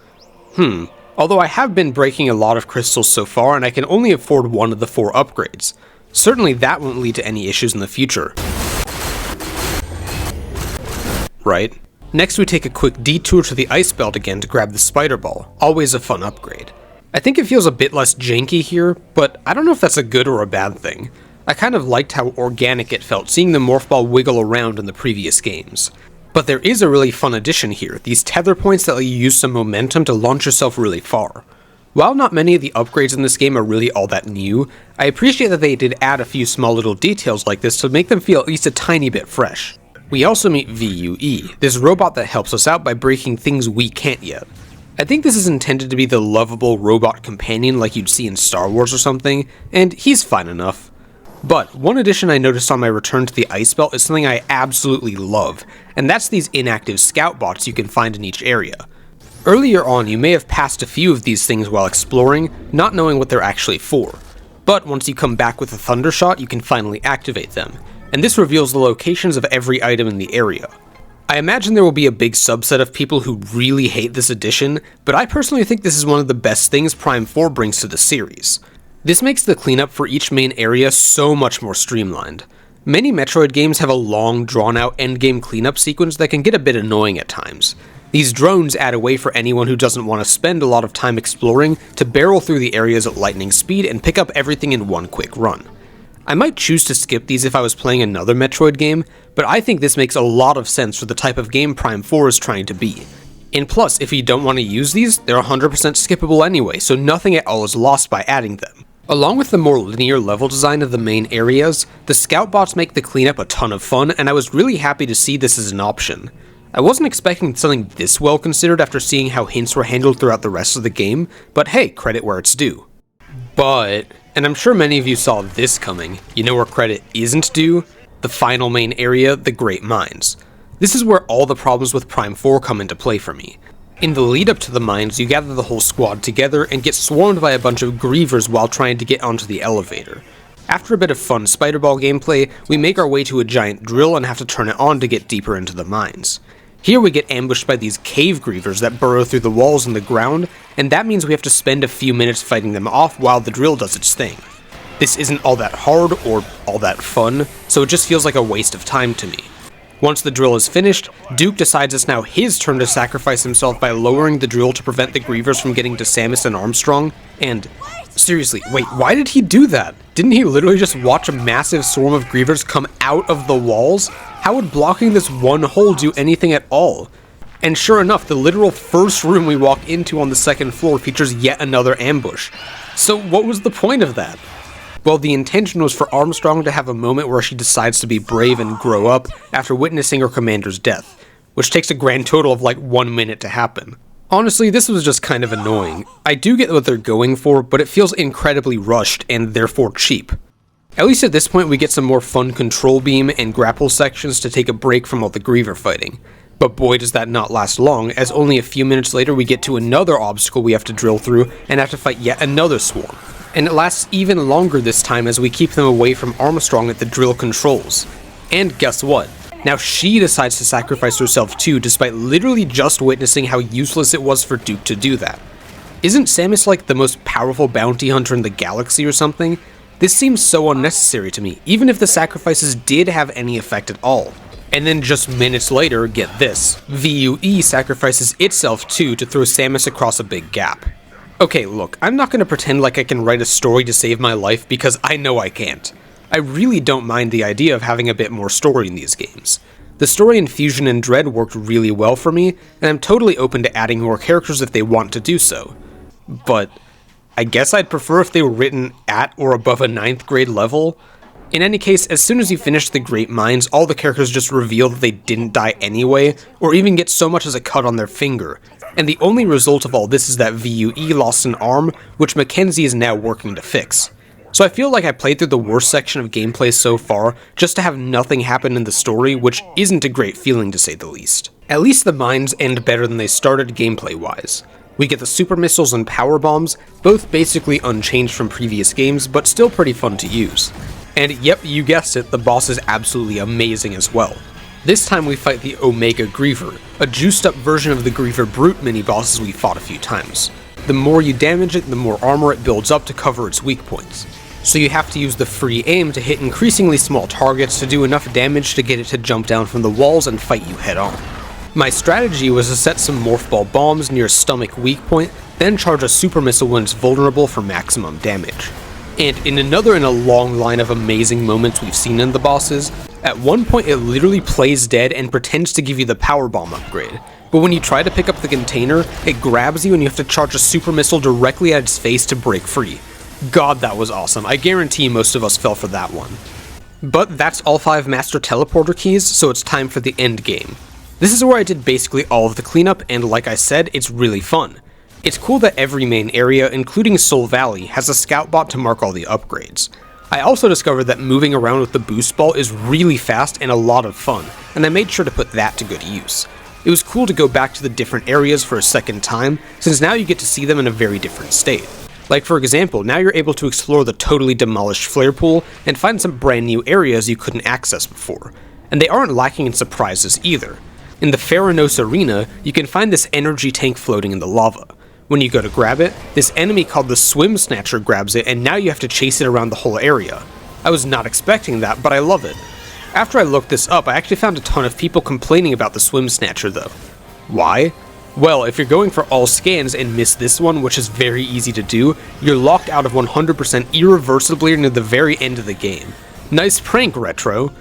Although I have been breaking a lot of crystals so far, and I can only afford one of the 4 upgrades. Certainly that won't lead to any issues in the future. Right? Next we take a quick detour to the Ice Belt again to grab the Spider Ball, always a fun upgrade. I think it feels a bit less janky here, but I don't know if that's a good or a bad thing. I kind of liked how organic it felt seeing the Morph Ball wiggle around in the previous games. But there is a really fun addition here, these tether points that let you use some momentum to launch yourself really far. While not many of the upgrades in this game are really all that new, I appreciate that they did add a few small little details like this to make them feel at least a tiny bit fresh. We also meet VUE, this robot that helps us out by breaking things we can't yet. I think this is intended to be the lovable robot companion like you'd see in Star Wars or something, and he's fine enough. But one addition I noticed on my return to the Ice Belt is something I absolutely love, and that's these inactive scout bots you can find in each area. Earlier on, you may have passed a few of these things while exploring, not knowing what they're actually for. But once you come back with a Thunder Shot, you can finally activate them, and this reveals the locations of every item in the area. I imagine there will be a big subset of people who really hate this addition, but I personally think this is one of the best things Prime 4 brings to the series. This makes the cleanup for each main area so much more streamlined. Many Metroid games have a long, drawn-out endgame cleanup sequence that can get a bit annoying at times. These drones add a way for anyone who doesn't want to spend a lot of time exploring to barrel through the areas at lightning speed and pick up everything in one quick run. I might choose to skip these if I was playing another Metroid game, but I think this makes a lot of sense for the type of game Prime 4 is trying to be. And plus, if you don't want to use these, they're 100% skippable anyway, so nothing at all is lost by adding them. Along with the more linear level design of the main areas, the scout bots make the cleanup a ton of fun, and I was really happy to see this as an option. I wasn't expecting something this well considered after seeing how hints were handled throughout the rest of the game, but hey, credit where it's due. But, and I'm sure many of you saw this coming, you know where credit isn't due? The final main area, the Great Mines. This is where all the problems with Prime 4 come into play for me. In the lead up to the mines, you gather the whole squad together and get swarmed by a bunch of grievers while trying to get onto the elevator. After a bit of fun Spider Ball gameplay, we make our way to a giant drill and have to turn it on to get deeper into the mines. Here we get ambushed by these cave grievers that burrow through the walls and the ground, and that means we have to spend a few minutes fighting them off while the drill does its thing. This isn't all that hard or all that fun, so it just feels like a waste of time to me. Once the drill is finished, Duke decides it's now his turn to sacrifice himself by lowering the drill to prevent the grievers from getting to Samus and Armstrong, and seriously, wait, why did he do that? Didn't he literally just watch a massive swarm of grievers come out of the walls? How would blocking this one hole do anything at all? And sure enough, the literal first room we walk into on the second floor features yet another ambush. So what was the point of that? Well, the intention was for Armstrong to have a moment where she decides to be brave and grow up after witnessing her commander's death, which takes a grand total of like 1 minute to happen. Honestly, this was just kind of annoying. I do get what they're going for, but it feels incredibly rushed and therefore cheap. At least at this point we get some more fun control beam and grapple sections to take a break from all the Griever fighting. But boy does that not last long, as only a few minutes later we get to another obstacle we have to drill through and have to fight yet another swarm. And it lasts even longer this time as we keep them away from Armstrong at the drill controls. And guess what? Now she decides to sacrifice herself too, despite literally just witnessing how useless it was for Duke to do that. Isn't Samus like the most powerful bounty hunter in the galaxy or something? This seems so unnecessary to me, even if the sacrifices did have any effect at all. And then just minutes later, get this, VUE sacrifices itself too to throw Samus across a big gap. Okay, look, I'm not gonna pretend like I can write a story to save my life because I know I can't. I really don't mind the idea of having a bit more story in these games. The story in Fusion and Dread worked really well for me, and I'm totally open to adding more characters if they want to do so. But I guess I'd prefer if they were written at or above a 9th grade level. In any case, as soon as you finish the Great Minds, all the characters just reveal that they didn't die anyway, or even get so much as a cut on their finger. And the only result of all this is that VUE lost an arm, which Mackenzie is now working to fix. So I feel like I played through the worst section of gameplay so far, just to have nothing happen in the story, which isn't a great feeling to say the least. At least the mines end better than they started gameplay-wise. We get the super missiles and power bombs, both basically unchanged from previous games, but still pretty fun to use. And yep, you guessed it, the boss is absolutely amazing as well. This time we fight the Omega Griever, a juiced up version of the Griever Brute mini-bosses we fought a few times. The more you damage it, the more armor it builds up to cover its weak points. So you have to use the free aim to hit increasingly small targets to do enough damage to get it to jump down from the walls and fight you head on. My strategy was to set some Morph Ball bombs near a stomach weak point, then charge a super missile when it's vulnerable for maximum damage. And in a long line of amazing moments we've seen in the bosses, at one point it literally plays dead and pretends to give you the power bomb upgrade. But when you try to pick up the container, it grabs you and you have to charge a super missile directly at its face to break free. God, that was awesome. I guarantee most of us fell for that one. But that's all 5 Master Teleporter keys, so it's time for the end game. This is where I did basically all of the cleanup, and like I said, it's really fun. It's cool that every main area, including Soul Valley, has a scout bot to mark all the upgrades. I also discovered that moving around with the boost ball is really fast and a lot of fun, and I made sure to put that to good use. It was cool to go back to the different areas for a second time, since now you get to see them in a very different state. Like for example, now you're able to explore the totally demolished flare pool and find some brand new areas you couldn't access before. And they aren't lacking in surprises either. In the Theranos Arena, you can find this energy tank floating in the lava. When you go to grab it, this enemy called the Swim Snatcher grabs it and now you have to chase it around the whole area. I was not expecting that, but I love it. After I looked this up, I actually found a ton of people complaining about the Swim Snatcher though. Why? Well, if you're going for all scans and miss this one, which is very easy to do, you're locked out of 100% irreversibly near the very end of the game. Nice prank, Retro.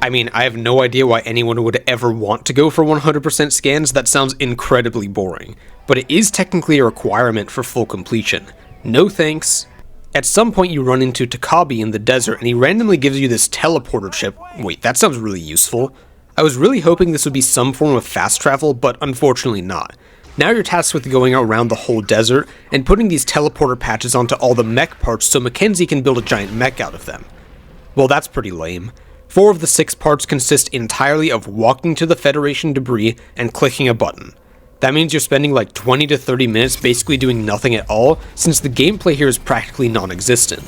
I mean, I have no idea why anyone would ever want to go for 100% scans, that sounds incredibly boring. But it is technically a requirement for full completion. No thanks. At some point you run into Takabi in the desert and he randomly gives you this teleporter chip. Wait, that sounds really useful. I was really hoping this would be some form of fast travel, but unfortunately not. Now you're tasked with going around the whole desert and putting these teleporter patches onto all the mech parts so Mackenzie can build a giant mech out of them. Well, that's pretty lame. 4 of the 6 parts consist entirely of walking to the Federation debris and clicking a button. That means you're spending like 20 to 30 minutes basically doing nothing at all, since the gameplay here is practically non-existent.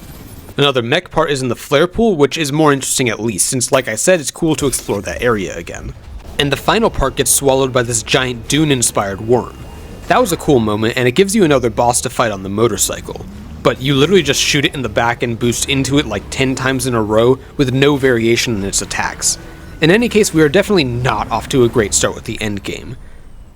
Another mech part is in the flare pool, which is more interesting at least, since like I said, it's cool to explore that area again. And the final part gets swallowed by this giant Dune-inspired worm. That was a cool moment, and it gives you another boss to fight on the motorcycle. But you literally just shoot it in the back and boost into it like 10 times in a row with no variation in its attacks. In any case, we are definitely not off to a great start with the end game.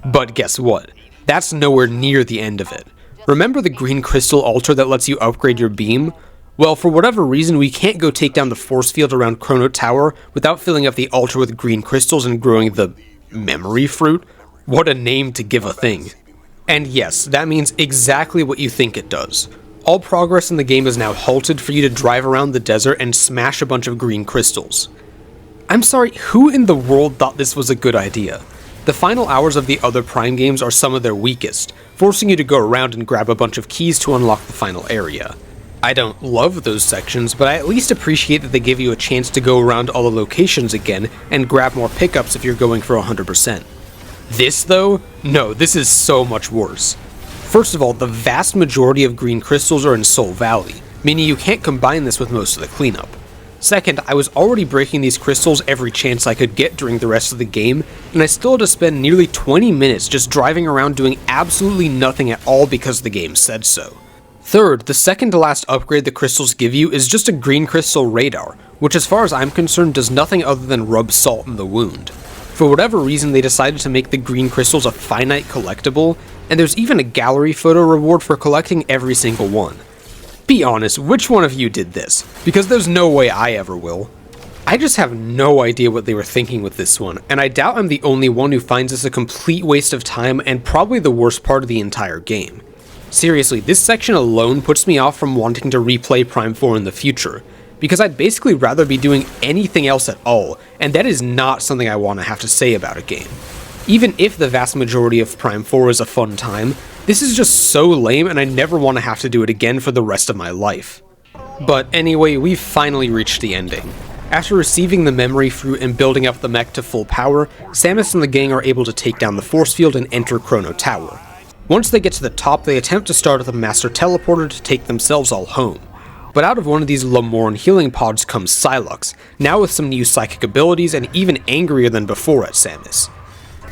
But guess what? That's nowhere near the end of it. Remember the green crystal altar that lets you upgrade your beam? Well, for whatever reason, we can't go take down the force field around Chrono Tower without filling up the altar with green crystals and growing the memory fruit? What a name to give a thing. And yes, that means exactly what you think it does. All progress in the game is now halted for you to drive around the desert and smash a bunch of green crystals. I'm sorry, who in the world thought this was a good idea? The final hours of the other Prime games are some of their weakest, forcing you to go around and grab a bunch of keys to unlock the final area. I don't love those sections, but I at least appreciate that they give you a chance to go around all the locations again and grab more pickups if you're going for 100%. This though? No, this is so much worse. First of all, the vast majority of green crystals are in Soul Valley, meaning you can't combine this with most of the cleanup. Second, I was already breaking these crystals every chance I could get during the rest of the game, and I still had to spend nearly 20 minutes just driving around doing absolutely nothing at all because the game said so. Third, the second to last upgrade the crystals give you is just a green crystal radar, which as far as I'm concerned does nothing other than rub salt in the wound. For whatever reason they decided to make the green crystals a finite collectible, and there's even a gallery photo reward for collecting every single one. Be honest, which one of you did this? Because there's no way I ever will. I just have no idea what they were thinking with this one, and I doubt I'm the only one who finds this a complete waste of time and probably the worst part of the entire game. Seriously, this section alone puts me off from wanting to replay Prime 4 in the future, because I'd basically rather be doing anything else at all, and that is not something I want to have to say about a game. Even if the vast majority of Prime 4 is a fun time, this is just so lame and I never want to have to do it again for the rest of my life. But anyway, we've finally reached the ending. After receiving the memory fruit and building up the mech to full power, Samus and the gang are able to take down the force field and enter Chrono Tower. Once they get to the top, they attempt to start with a master teleporter to take themselves all home. But out of one of these Lamorne healing pods comes Psylocke, now with some new psychic abilities and even angrier than before at Samus.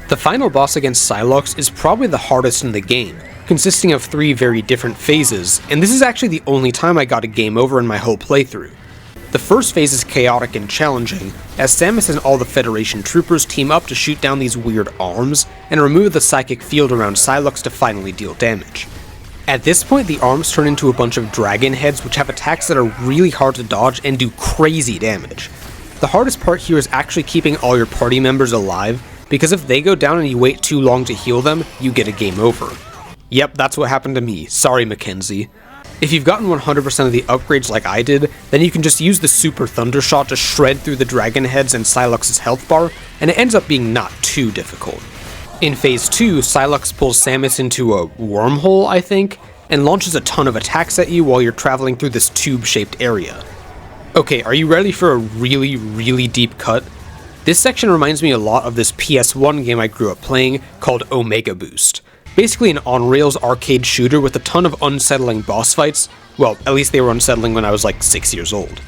The final boss against Psylocke is probably the hardest in the game, consisting of 3 very different phases, and this is actually the only time I got a game over in my whole playthrough. The first phase is chaotic and challenging, as Samus and all the Federation troopers team up to shoot down these weird arms and remove the psychic field around Psylocke to finally deal damage. At this point, the arms turn into a bunch of dragon heads which have attacks that are really hard to dodge and do crazy damage. The hardest part here is actually keeping all your party members alive, because if they go down and you wait too long to heal them, you get a game over. Yep, that's what happened to me, sorry Mackenzie. If you've gotten 100% of the upgrades like I did, then you can just use the Super Thundershot to shred through the dragon heads and Psylocke's health bar, and it ends up being not too difficult. In Phase 2, Psylocke pulls Samus into a wormhole, I think, and launches a ton of attacks at you while you're traveling through this tube-shaped area. Okay, are you ready for a really deep cut? This section reminds me a lot of this PS1 game I grew up playing called Omega Boost. Basically an on-rails arcade shooter with a ton of unsettling boss fights. Well, at least they were unsettling when I was like 6 years old.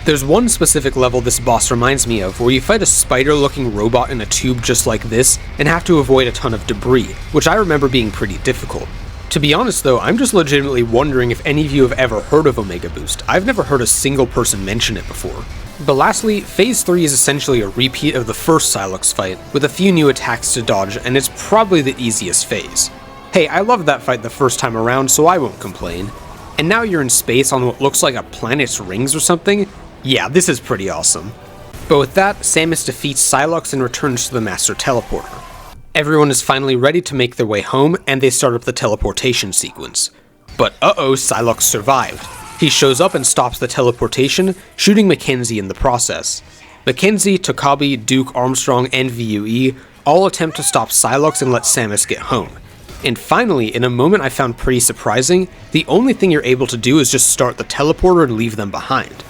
There's one specific level this boss reminds me of, where you fight a spider-looking robot in a tube just like this, and have to avoid a ton of debris, which I remember being pretty difficult. To be honest though, I'm just legitimately wondering if any of you have ever heard of Omega Boost. I've never heard a single person mention it before. But lastly, Phase 3 is essentially a repeat of the first Psylocke fight, with a few new attacks to dodge, and it's probably the easiest phase. Hey, I loved that fight the first time around, so I won't complain. And now you're in space on what looks like a planet's rings or something? Yeah, this is pretty awesome. But with that, Samus defeats Psylocke and returns to the Master Teleporter. Everyone is finally ready to make their way home, and they start up the teleportation sequence. But uh-oh, Psylocke survived. He shows up and stops the teleportation, shooting Mackenzie in the process. Mackenzie, Tokabi, Duke, Armstrong, and VUE all attempt to stop Psylocke and let Samus get home. And finally, in a moment I found pretty surprising, the only thing you're able to do is just start the teleporter and leave them behind.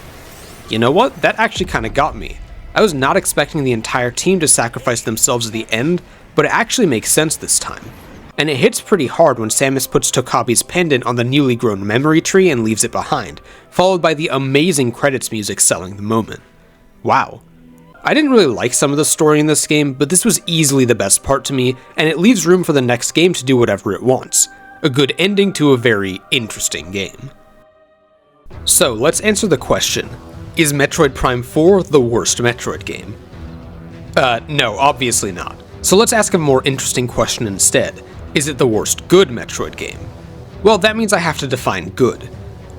You know what? That actually kinda got me. I was not expecting the entire team to sacrifice themselves at the end, but it actually makes sense this time. And it hits pretty hard when Samus puts Tokabi's pendant on the newly grown memory tree and leaves it behind, followed by the amazing credits music selling the moment. Wow. I didn't really like some of the story in this game, but this was easily the best part to me, and it leaves room for the next game to do whatever it wants. A good ending to a very interesting game. So, let's answer the question. Is Metroid Prime 4 the worst Metroid game? No, obviously not. So let's ask a more interesting question instead. Is it the worst good Metroid game? Well, that means I have to define good.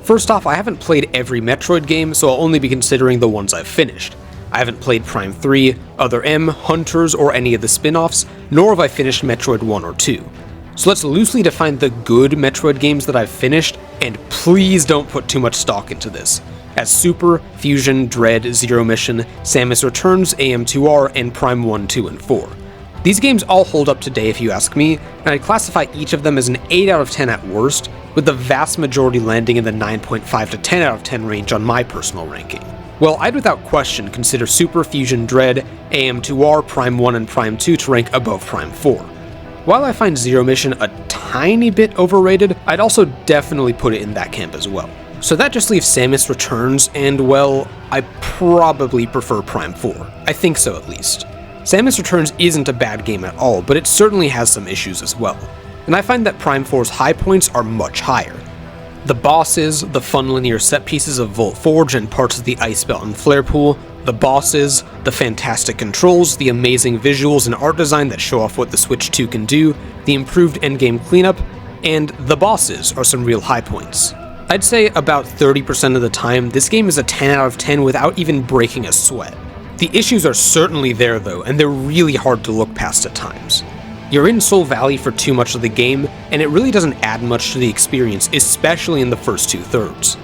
First off, I haven't played every Metroid game, so I'll only be considering the ones I've finished. I haven't played Prime 3, Other M, Hunters, or any of the spin-offs, nor have I finished Metroid 1 or 2. So let's loosely define the good Metroid games that I've finished, and please don't put too much stock into this, as Super, Fusion, Dread, Zero Mission, Samus Returns, AM2R, and Prime 1, 2, and 4. These games all hold up today if you ask me, and I'd classify each of them as an 8 out of 10 at worst, with the vast majority landing in the 9.5 to 10 out of 10 range on my personal ranking. Well, I'd without question consider Super Fusion Dread, AM2R, Prime 1, and Prime 2 to rank above Prime 4. While I find Zero Mission a tiny bit overrated, I'd also definitely put it in that camp as well. So that just leaves Samus Returns, and well, I probably prefer Prime 4. I think so at least. Samus Returns isn't a bad game at all, but it certainly has some issues as well, and I find that Prime 4's high points are much higher. The bosses, the fun linear set pieces of Volt Forge and parts of the Ice Belt and Flare Pool, the bosses, the fantastic controls, the amazing visuals and art design that show off what the Switch 2 can do, the improved endgame cleanup, and the bosses are some real high points. I'd say about 30% of the time, this game is a 10 out of 10 without even breaking a sweat. The issues are certainly there though, and they're really hard to look past at times. You're in Soul Valley for too much of the game, and it really doesn't add much to the experience, especially in the first 2/3.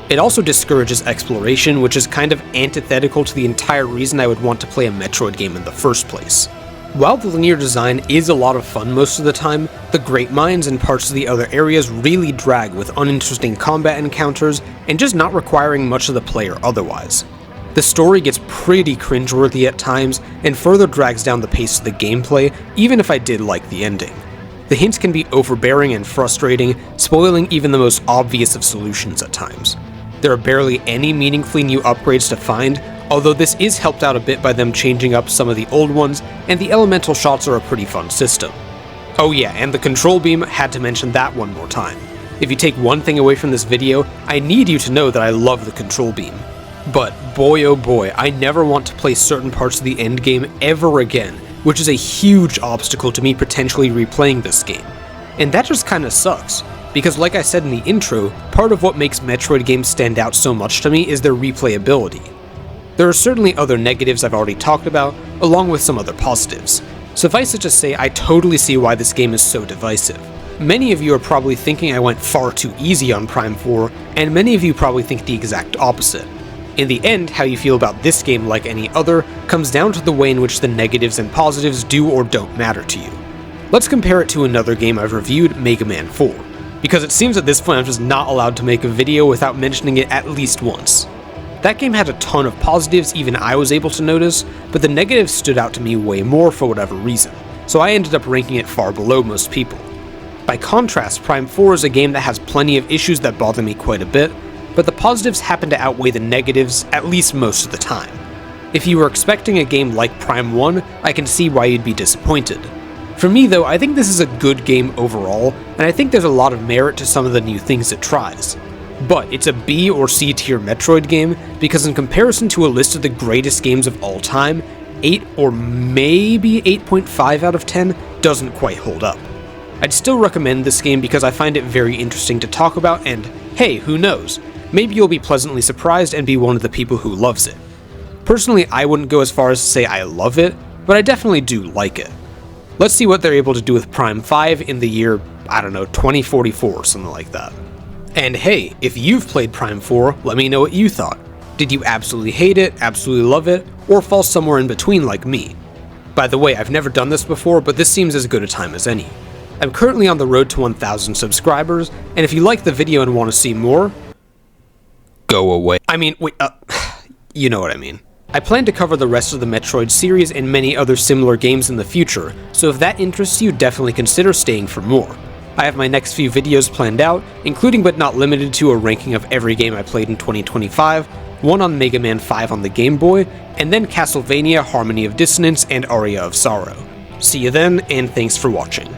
It also discourages exploration, which is kind of antithetical to the entire reason I would want to play a Metroid game in the first place. While the linear design is a lot of fun most of the time, the Great Mines and parts of the other areas really drag with uninteresting combat encounters and just not requiring much of the player otherwise. The story gets pretty cringeworthy at times and further drags down the pace of the gameplay, even if I did like the ending. The hints can be overbearing and frustrating, spoiling even the most obvious of solutions at times. There are barely any meaningfully new upgrades to find, although this is helped out a bit by them changing up some of the old ones, and the elemental shots are a pretty fun system. Oh yeah, and the control beam, had to mention that one more time. If you take one thing away from this video, I need you to know that I love the control beam. But boy oh boy, I never want to play certain parts of the endgame ever again, which is a huge obstacle to me potentially replaying this game. And that just kinda sucks, because like I said in the intro, part of what makes Metroid games stand out so much to me is their replayability. There are certainly other negatives I've already talked about, along with some other positives. Suffice it to say, I totally see why this game is so divisive. Many of you are probably thinking I went far too easy on Prime 4, and many of you probably think the exact opposite. In the end, how you feel about this game, like any other, comes down to the way in which the negatives and positives do or don't matter to you. Let's compare it to another game I've reviewed, Mega Man 4, because it seems at this point I'm just not allowed to make a video without mentioning it at least once. That game had a ton of positives even I was able to notice, but the negatives stood out to me way more for whatever reason, so I ended up ranking it far below most people. By contrast, Prime 4 is a game that has plenty of issues that bother me quite a bit, but the positives happen to outweigh the negatives at least most of the time. If you were expecting a game like Prime 1, I can see why you'd be disappointed. For me though, I think this is a good game overall, and I think there's a lot of merit to some of the new things it tries. But it's a B or C tier Metroid game because in comparison to a list of the greatest games of all time, 8 or maybe 8.5 out of 10 doesn't quite hold up. I'd still recommend this game because I find it very interesting to talk about, and hey, who knows? Maybe you'll be pleasantly surprised and be one of the people who loves it. Personally, I wouldn't go as far as to say I love it, but I definitely do like it. Let's see what they're able to do with Prime 5 in the year, I don't know, 2044 or something like that. And hey, if you've played Prime 4, let me know what you thought. Did you absolutely hate it, absolutely love it, or fall somewhere in between like me? By the way, I've never done this before, but this seems as good a time as any. I'm currently on the road to 1,000 subscribers, and if you like the video and want to see more, go away. You know what I mean. I plan to cover the rest of the Metroid series and many other similar games in the future, so if that interests you, definitely consider staying for more. I have my next few videos planned out, including but not limited to a ranking of every game I played in 2025, one on Mega Man 5 on the Game Boy, and then Castlevania, Harmony of Dissonance, and Aria of Sorrow. See you then, and thanks for watching.